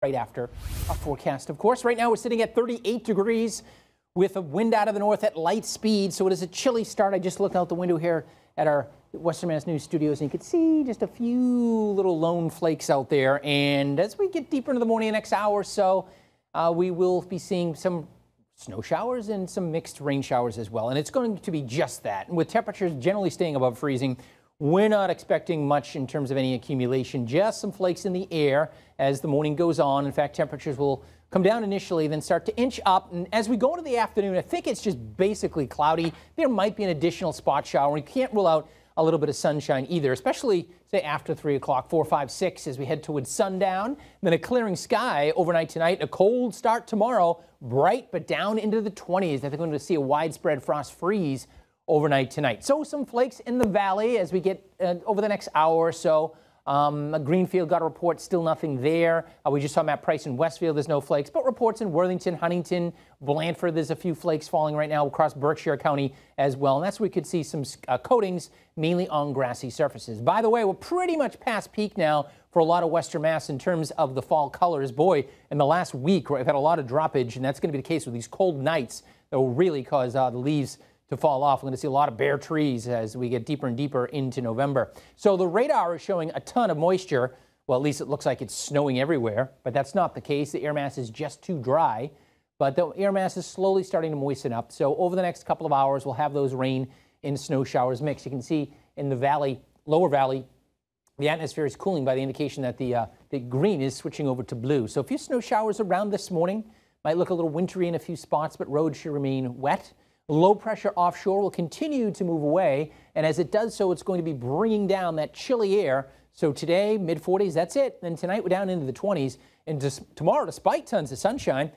Right after our forecast, of course. Right now we're sitting at 38 degrees with a wind out of the north at light speed, so it is a chilly start. I just looked out the window here at our Western Mass News studios, and you can see just a few little lone flakes out there. And as we get deeper into the morning, the next hour or so, we will be seeing some snow showers and some mixed rain showers as well. And it's going to be just that. And with temperatures generally staying above freezing, we're not expecting much in terms of any accumulation, just some flakes in the air as the morning goes on. In fact, temperatures will come down initially, then start to inch up. And as we go into the afternoon, I think it's just basically cloudy. There might be an additional spot shower. We can't rule out a little bit of sunshine either, especially, say, after 3 o'clock, 4, 5, 6, as we head towards sundown. Then a clearing sky overnight tonight, a cold start tomorrow, bright but down into the 20s. I think we're going to see a widespread frost freeze overnight tonight. So some flakes in the valley as we get over the next hour or so. Greenfield got a report, still nothing there. We just saw Matt Price in Westfield, there's no flakes, but reports in Worthington, Huntington, Blandford, there's a few flakes falling right now across Berkshire County as well. And that's where we could see some coatings, mainly on grassy surfaces. By the way, we're pretty much past peak now for a lot of Western Mass in terms of the fall colors. Boy, in the last week, we've had a lot of droppage, and that's going to be the case with these cold nights that will really cause the leaves to fall off. We're going to see a lot of bare trees as we get deeper and deeper into November. So the radar is showing a ton of moisture. Well, at least it looks like it's snowing everywhere, but that's not the case. The air mass is just too dry, but the air mass is slowly starting to moisten up. So over the next couple of hours, we'll have those rain and snow showers mixed. You can see in the valley, lower valley, the atmosphere is cooling by the indication that the green is switching over to blue. So a few snow showers around this morning. Might look a little wintry in a few spots, but roads should remain wet. Low pressure offshore will continue to move away, and as it does so, it's going to be bringing down that chilly air. So today, mid-40s, that's it. Then tonight, we're down into the 20s. And tomorrow, despite tons of sunshine,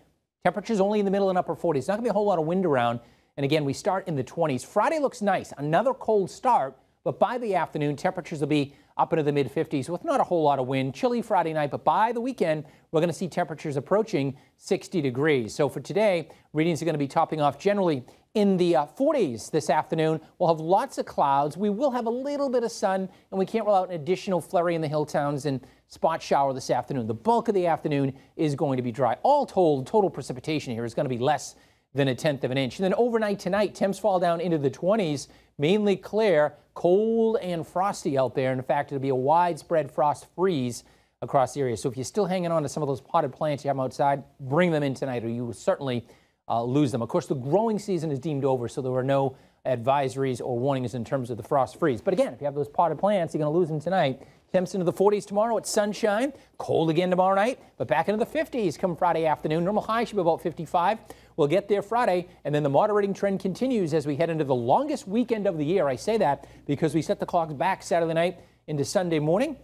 temperatures only in the middle and upper 40s. It's not going to be a whole lot of wind around. And again, we start in the 20s. Friday looks nice. Another cold start, but by the afternoon, temperatures will be up into the mid-50s with not a whole lot of wind. Chilly Friday night, but by the weekend, we're going to see temperatures approaching 60 degrees. So for today, readings are going to be topping off generally in the 40s this afternoon. We'll have lots of clouds. We will have a little bit of sun, and we can't rule out an additional flurry in the hill towns and spot shower this afternoon. The bulk of the afternoon is going to be dry. All told, total precipitation here is going to be less than 1/10 of an inch. And then overnight tonight, temps fall down into the 20s, mainly clear, cold and frosty out there. In fact, it'll be a widespread frost freeze across the area. So if you're still hanging on to some of those potted plants you have outside, bring them in tonight, or you will certainly lose them. Of course, the growing season is deemed over, so there are no advisories or warnings in terms of the frost freeze. But again, if you have those potted plants, you're going to lose them tonight. Temps into the 40s tomorrow. It's sunshine. Cold again tomorrow night, but back into the 50s come Friday afternoon. Normal high should be about 55. We'll get there Friday, and then the moderating trend continues as we head into the longest weekend of the year. I say that because we set the clocks back Saturday night into Sunday morning,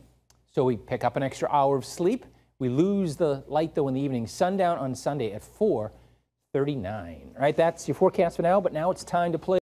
so we pick up an extra hour of sleep. We lose the light, though, in the evening. Sundown on Sunday at 4:39. All right, that's your forecast for now, but now it's time to play.